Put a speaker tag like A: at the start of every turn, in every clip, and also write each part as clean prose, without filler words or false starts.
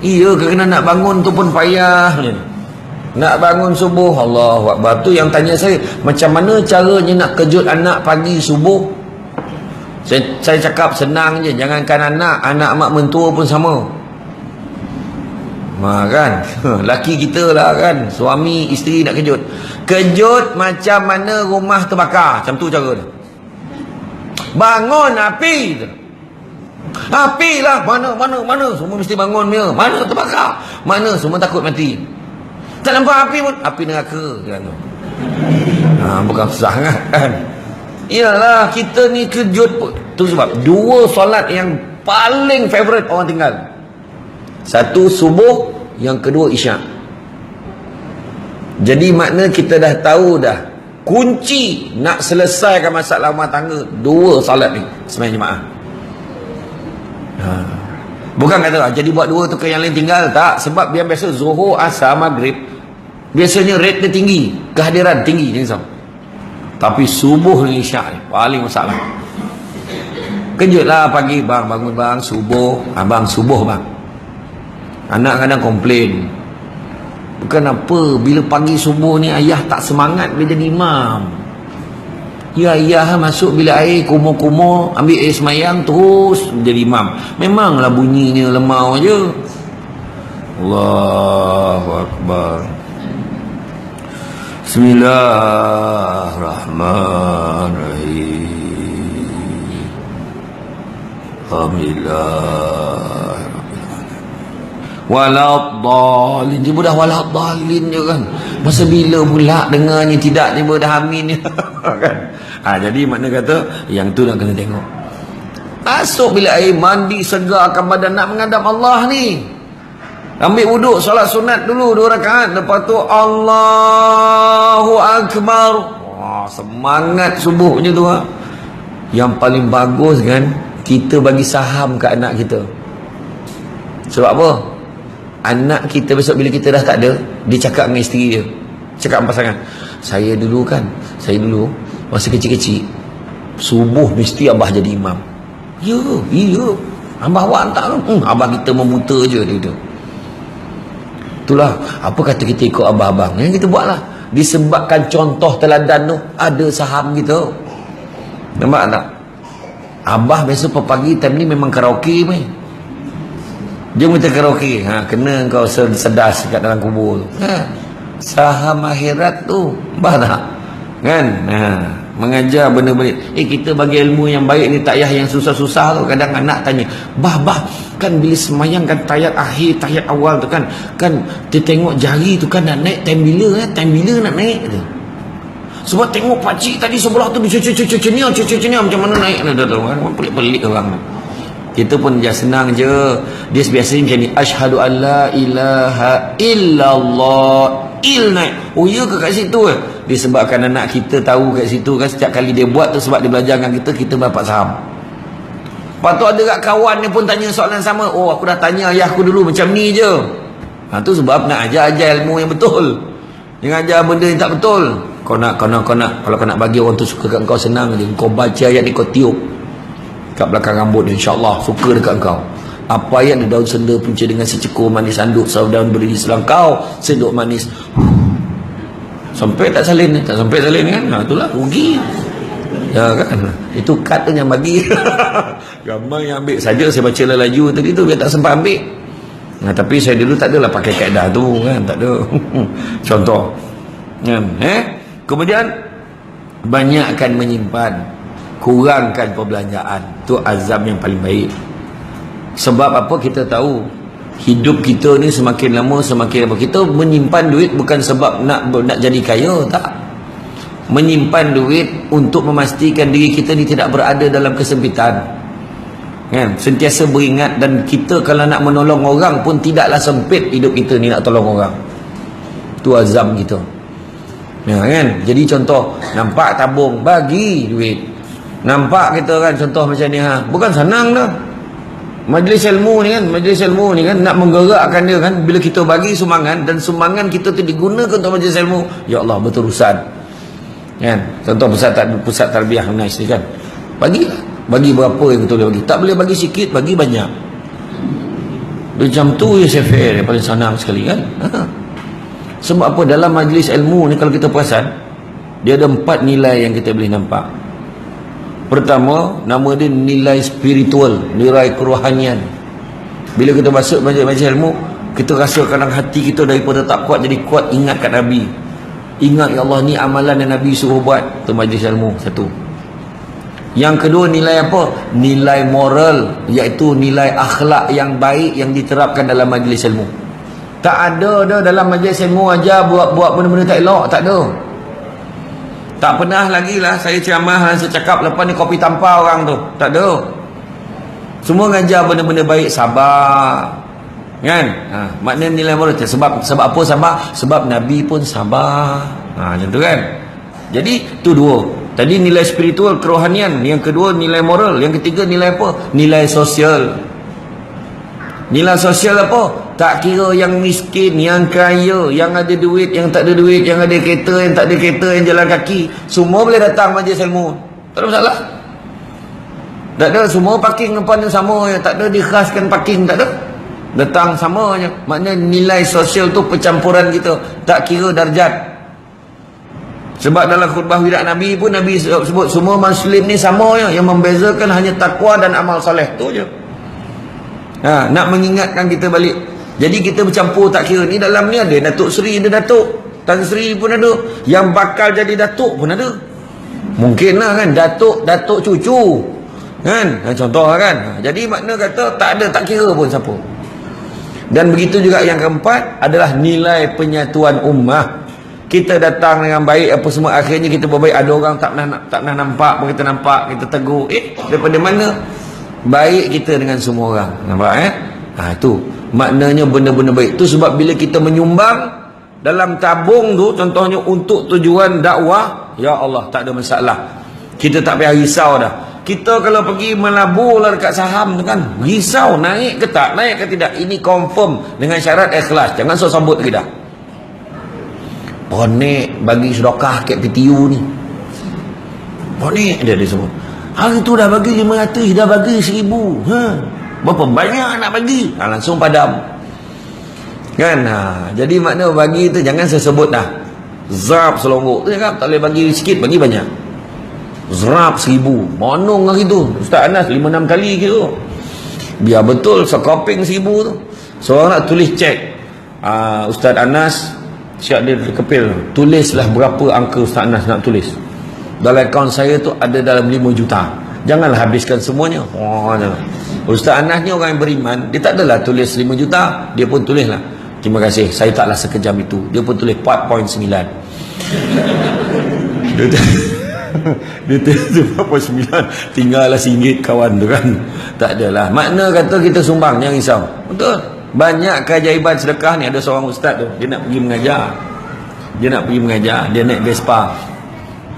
A: Iya, kerana nak bangun tu pun payah ni. Nak bangun subuh, Allahu Akbar. Tu yang tanya saya, macam mana caranya nak kejut anak pagi subuh? Saya cakap senang je, jangankan anak mak mentua pun sama. Kan, laki kita lah kan, suami isteri nak kejut. Kejut macam mana rumah terbakar, macam tu cara dia. Bangun api. Api lah, mana semua mesti bangun dia. Mana terbakar, mana semua takut mati. Tak nampak api pun, api neraka kan. Bukan susah kan. Iyalah, kita ni kejut pun. Tu sebab dua solat yang paling favourite orang tinggal. Satu subuh, yang kedua isyak. Jadi makna kita dah tahu dah kunci nak selesaikan masalah rumah tangga, dua solat ni sembahyang jemaah. Bukan kata jadi buat dua tu ke yang lain tinggal, tak. Sebab yang biasa Zuhur, Asar, Maghrib biasanya rate dia tinggi, kehadiran tinggi macam. Tapi subuh ni isyak ni paling masalah. Kejutlah pagi, bang bangun bang subuh. Abang subuh bang. Anak kadang komplain, bukan apa, bila pagi subuh ni ayah tak semangat bila jadi imam. Ya, ayah masuk bila air kumur-kumur, ambil air semayang terus jadi imam. Memanglah bunyinya lemau je. Allahu Akbar. Bismillahirrahmanirrahim. Alhamdulillah. Waladhdallin. Tiba dah waladhdallin je kan. Masa bila pula dengarnya tidak, tiba dah amin kan. Jadi makna kata yang tu nak kena tengok. Masuk bila air mandi, segarkan badan, nak menghadap Allah ni. Ambil wuduk, solat sunat dulu 2 rakaat, lepas tu Allahu Akbar. Wah, semangat subuhnya tu. Yang paling bagus kan, kita bagi saham ke anak kita. Sebab apa? Anak kita besok bila kita dah tak ada, dia cakap dengan isteri dia, cakap dengan pasangan, saya dulu masa kecil-kecil subuh mesti abah jadi imam. Ya, abah awak hantar kan? Abah kita memuta je dia. Itulah apa kata kita ikut abah-abang, yang kita buatlah. Disebabkan contoh teladan tu ada saham kita. Nampak tak? Abah biasa pagi time ni memang karaoke ni. Jom kita karaoke. Kena kau sedas kat dalam kubur tu. Saham akhirat tu. Bah tak? Kan? Mengajar benda-benda. Kita bagi ilmu yang baik ni, tak payah yang susah-susah tu. Kadang anak tanya, bah, kan bila semayang kan tahiyat akhir, tahiyat awal tu kan dia tengok jari tu kan nak naik time bila nak naik tu. Sebab tengok pakcik tadi sebelah tu dia cucuk-cucuk macam mana naik tu kan. Pelik-pelik orang. Kita pun just senang je. Dia biasanya macam ni, asyhadu an la ilaha illallah. Naik. Oh ya ke kat situ ke? Disebabkan anak kita tahu kat situ kan, setiap kali dia buat tu sebab dia belajar dengan kita dapat saham. Lepas tu ada kat kawan dia pun tanya soalan sama. Oh, aku dah tanya ayah aku dulu macam ni je. Tu sebab nak ajar ilmu yang betul. Jangan ajar benda yang tak betul. Kau nak kalau kau nak bagi orang tu suka kat kau, senang je. Kau baca ayat ni, kau tiup kat belakang rambut dia, insya-Allah suka dekat kau. Apa yang ada daun senda punca dengan secekul manis, anduk daun beri selang kau, senduk manis. Sampai tak salin kan. Itulah rugi. Ya kan. Itu kad tu yang bagi. Gambar yang ambil saja saya baca laju tadi tu, biar tak sempat ambil. Tapi saya dulu tak adalah pakai kaedah tu kan, tak ada. Contoh. Kan? Kemudian banyakkan menyimpan, kurangkan perbelanjaan. Tu azam yang paling baik. Sebab apa? Kita tahu hidup kita ni semakin lama semakin apa. Kita menyimpan duit bukan sebab nak jadi kaya, tak. Menyimpan duit untuk memastikan diri kita ni tidak berada dalam kesempitan. Kan? Sentiasa beringat, dan kita kalau nak menolong orang pun tidaklah sempit hidup kita ni nak tolong orang. Tu azam kita. Ya kan? Jadi contoh, nampak tabung, bagi duit. Nampak kita kan contoh macam ni, bukan senang dah. Majlis ilmu ni kan nak menggerakkan dia kan, bila kita bagi sumbangan dan sumbangan kita tu digunakan untuk majlis ilmu, ya Allah berurusan kan. Contoh pusat tarbiyah nice ni kan, bagi berapa yang betul dia bagi. Tak boleh bagi sikit, bagi banyak. Macam tu ya saya fair, yang paling senang sekali kan. Sebab apa? Dalam majlis ilmu ni kalau kita perasan, dia ada 4 nilai yang kita boleh nampak. Pertama, nama dia nilai spiritual, nilai kerohanian. Bila kita masuk majlis ilmu, kita rasa kadang hati kita daripada tak kuat jadi kuat, ingat kat Nabi. Ingat, ya Allah, ni amalan yang Nabi suruh buat. Tu majlis ilmu, satu. Yang kedua, nilai apa? Nilai moral, iaitu nilai akhlak yang baik yang diterapkan dalam majlis ilmu. Tak ada dah dalam majlis ilmu aja buat benda-benda tak elok, tak ada. Tak pernah lagi lah saya ceramah, saya cakap lepas ni kopi tanpa orang tu. Tak ada. Semua ngajar benda-benda baik, sabar. Kan? Maknanya nilai moral. Sebab apa sabar? Sebab Nabi pun sabar. Macam tu kan? Jadi tu dua. Tadi nilai spiritual, kerohanian. Yang kedua nilai moral. Yang ketiga nilai apa? Nilai sosial. Nilai sosial apa? Tak kira yang miskin, yang kaya, yang ada duit, yang tak ada duit, yang ada kereta, yang tak ada kereta, yang jalan kaki, semua boleh datang majlis ilmu. Tak ada masalah. Tak ada, semua parking depan yang sama, tak ada dikhaskan parking, tak ada. Datang sama je. Maknanya nilai sosial tu percampuran kita, tak kira darjat. Sebab dalam khutbah widak Nabi pun Nabi sebut semua muslim ni sama je, yang membezakan hanya takwa dan amal soleh tu je. Nak mengingatkan kita balik. Jadi kita bercampur tak kira. Ni dalam ni ada Datuk Seri, ada Datuk Tan Sri pun ada, yang bakal jadi Datuk pun ada. Mungkin lah kan, Datuk cucu kan, contoh lah kan. Jadi makna kata tak ada, tak kira pun siapa. Dan begitu juga yang keempat adalah nilai penyatuan ummah. Kita datang dengan baik apa semua, akhirnya kita berbaik. Ada orang tak pernah nampak pun kita nampak, kita tegur, daripada mana? Baik kita dengan semua orang. Nampak tu maknanya benda-benda baik tu. Sebab bila kita menyumbang dalam tabung tu, contohnya untuk tujuan dakwah, ya Allah, tak ada masalah. Kita tak payah risau dah. Kita kalau pergi melabur lah dekat saham tu kan, risau naik ke tak, naik ke tidak. Ini confirm dengan syarat ikhlas. Jangan sok sambut lagi dah. Bonek bagi sedekah kat PTU ni, bonek dia semua. Hari tu dah bagi 500, dah bagi 1000. Berapa banyak nak bagi? Langsung padam. Kan? Jadi makna bagi tu jangan saya sebut dah. Zrap selonggok tu cakap tak boleh bagi sikit, bagi banyak. Zrap 1000. Monong hari tu. Ustaz Anas 5-6 kali kira. Biar betul sekoping 1000 tu. Seorang nak tulis cek. Ustaz Anas siap dia kepil. Tulislah berapa angka Ustaz Anas nak tulis. Dalam akaun saya tu ada dalam 5 juta. Janganlah habiskan semuanya. Ustaz Anas ni orang yang beriman. Dia tak adalah tulis 5 juta. Dia pun tulis lah, terima kasih, saya taklah sekejam itu. Dia pun tulis 4.9. Dia tulis 4.9. Tinggallah RM1 kawan tu kan. Tak adalah. Makna kata kita sumbang, jangan risau. Betul. Banyak keajaiban sedekah ni. Ada seorang ustaz tu, dia nak pergi mengajar. Dia naik Vespa.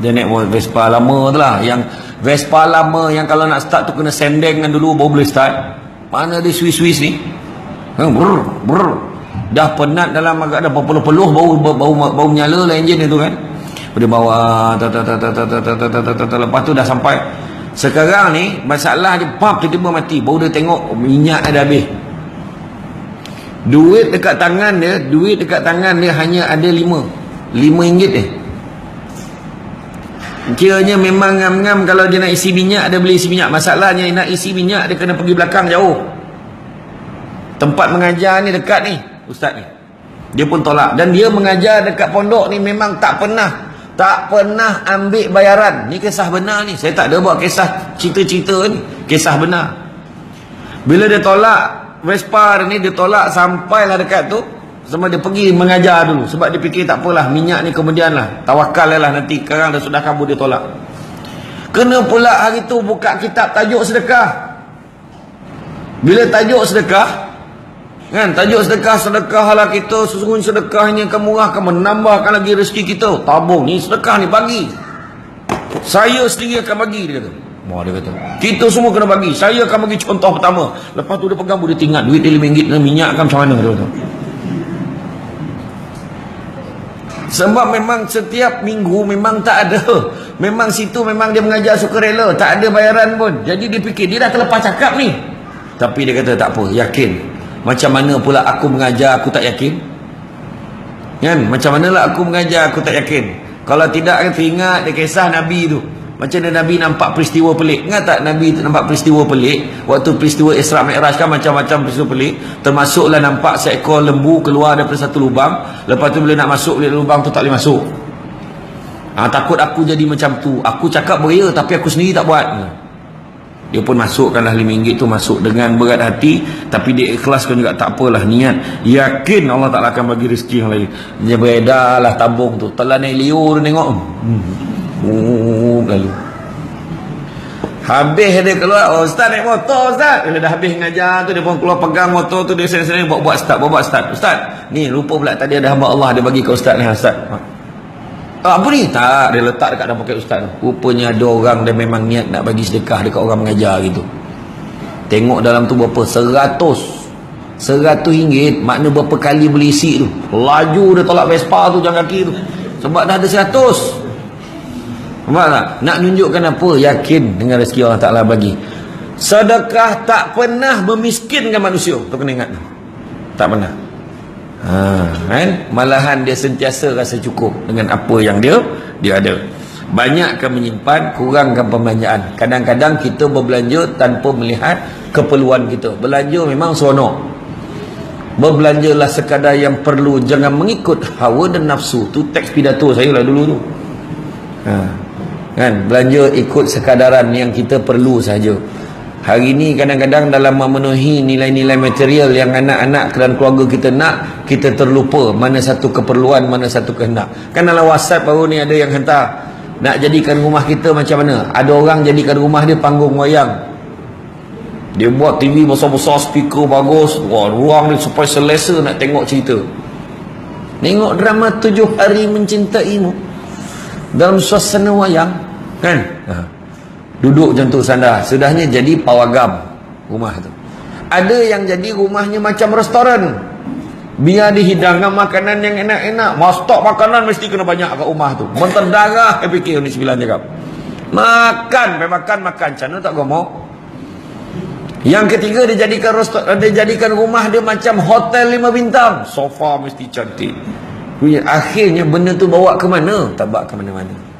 A: Dia naik Vespa lama tu lah. Yang Vespa lama yang kalau nak start tu kena sendengkan dulu baru boleh start. Mana dia Swiss ni, dah penat dalam agak dah berpeluh-peluh baru menyala lah enjin itu kan. Dia bawa lepas tu dah sampai. Sekarang ni masalah dia pump tiba-tiba mati. Baru dia tengok minyak dah habis. Duit dekat tangan dia hanya ada 5 ringgit Kiranya memang ngam-ngam kalau dia nak isi minyak, dia beli isi minyak. Masalahnya nak isi minyak dia kena pergi belakang jauh. Tempat mengajar ni dekat ni ustaz ni, dia pun tolak. Dan dia mengajar dekat pondok ni memang tak pernah ambil bayaran. Ni kisah benar ni. Saya tak ada buat kisah cerita-cerita ni, kisah benar. Bila dia tolak Vespa ni, dia tolak sampailah dekat tu, sama dia pergi mengajar dulu. Sebab dia fikir tak apalah, minyak ni kemudian lah, tawakal lah nanti. Sekarang dah sudah kabur, dia tolak. Kena pula hari tu buka kitab tajuk sedekah. Bila tajuk sedekah kan, tajuk sedekahlah kita, sesungguhnya sedekahnya akan murahkan, menambahkan lagi rezeki kita. Tabung ni sedekah ni bagi. Saya sendiri akan bagi, dia kata. Dia kata kita semua kena bagi. Saya akan bagi contoh pertama. Lepas tu dia pegang, dia tinggal duit dia RM5 dan minyak kan macam mana, dia kata. Sebab memang setiap minggu memang tak ada. Memang situ memang dia mengajar sukarela, tak ada bayaran pun. Jadi dia fikir dia dah terlepas cakap ni. Tapi dia kata tak apa, yakin Macam mana pula aku mengajar aku tak yakin? Kan? Macam manalah aku mengajar aku tak yakin? Kalau tidak, kan teringat dia kisah Nabi tu. Macam mana Nabi nampak peristiwa pelik. Ingat tak Nabi nampak peristiwa pelik? Waktu peristiwa Isra Mi'raj kan macam-macam peristiwa pelik. Termasuklah nampak seekor lembu keluar daripada satu lubang. Lepas tu bila nak masuk di lubang tu tak boleh masuk. Takut aku jadi macam tu. Aku cakap beria tapi aku sendiri tak buat. Dia pun masukkanlah RM5 tu, masuk dengan berat hati. Tapi dia ikhlaskan juga, tak apalah, niat yakin Allah Ta'ala akan bagi rezeki yang lain. Dia beredarlah tabung tu. Telah naik liur tengok. Lalu habis dia keluar, ustaz naik motor ustaz. Bila dah habis ngajar tu, dia pun keluar pegang motor tu, dia sering-sering buat ustaz, ni lupa pula tadi ada hamba Allah, dia bagi ke ustaz ni, ustaz. Apa ni? Tak, dia letak dekat dalam poket ustaz tu. Rupanya ada orang dia memang niat nak bagi sedekah dekat orang mengajar gitu. Tengok dalam tu berapa? 100 RM100, makna berapa kali boleh isi tu. Laju dia tolak Vespa tu jalan kaki tu, sebab dah ada 100. Nampak tak? Nak tunjukkan apa? Yakin dengan rezeki Allah Ta'ala bagi. Sedekah tak pernah memiskinkan manusia. Tu kena ingat. Tak pernah. Kan? Malahan dia sentiasa rasa cukup dengan apa yang dia ada. Banyakkan menyimpan, kurangkan pembelanjaan. Kadang-kadang kita berbelanja tanpa melihat keperluan kita. Belanja memang seronok. Berbelanjalah sekadar yang perlu, jangan mengikut hawa dan nafsu. Tu teks pidato saya lah dulu tu. Kan? Belanja ikut sekadaran yang kita perlu saja. Hari ni kadang-kadang dalam memenuhi nilai-nilai material yang anak-anak dan keluarga kita nak, kita terlupa mana satu keperluan, mana satu kehendak. Kan dalam WhatsApp baru ni ada yang hantar, nak jadikan rumah kita macam mana. Ada orang jadikan rumah dia panggung wayang. Dia buat TV besar-besar, speaker bagus. Wah, ruang dia supaya selesa nak tengok cerita. Tengok drama 7 Hari Mencintaimu dalam suasana wayang. Kan? Duduk macam tu sandar. Sudahnya jadi pawagam rumah tu. Ada yang jadi rumahnya macam restoran. Biar dihidangkan makanan yang enak-enak. Stok makanan mesti kena banyak kat rumah tu. Menterdarah saya fikir ni 9 cakap. Makan, makan. Macam tak gemuk. Yang ketiga dia jadikan rumah dia macam hotel 5 bintang. Sofa mesti cantik. Akhirnya benda tu bawa ke mana? Tak bawa ke mana-mana.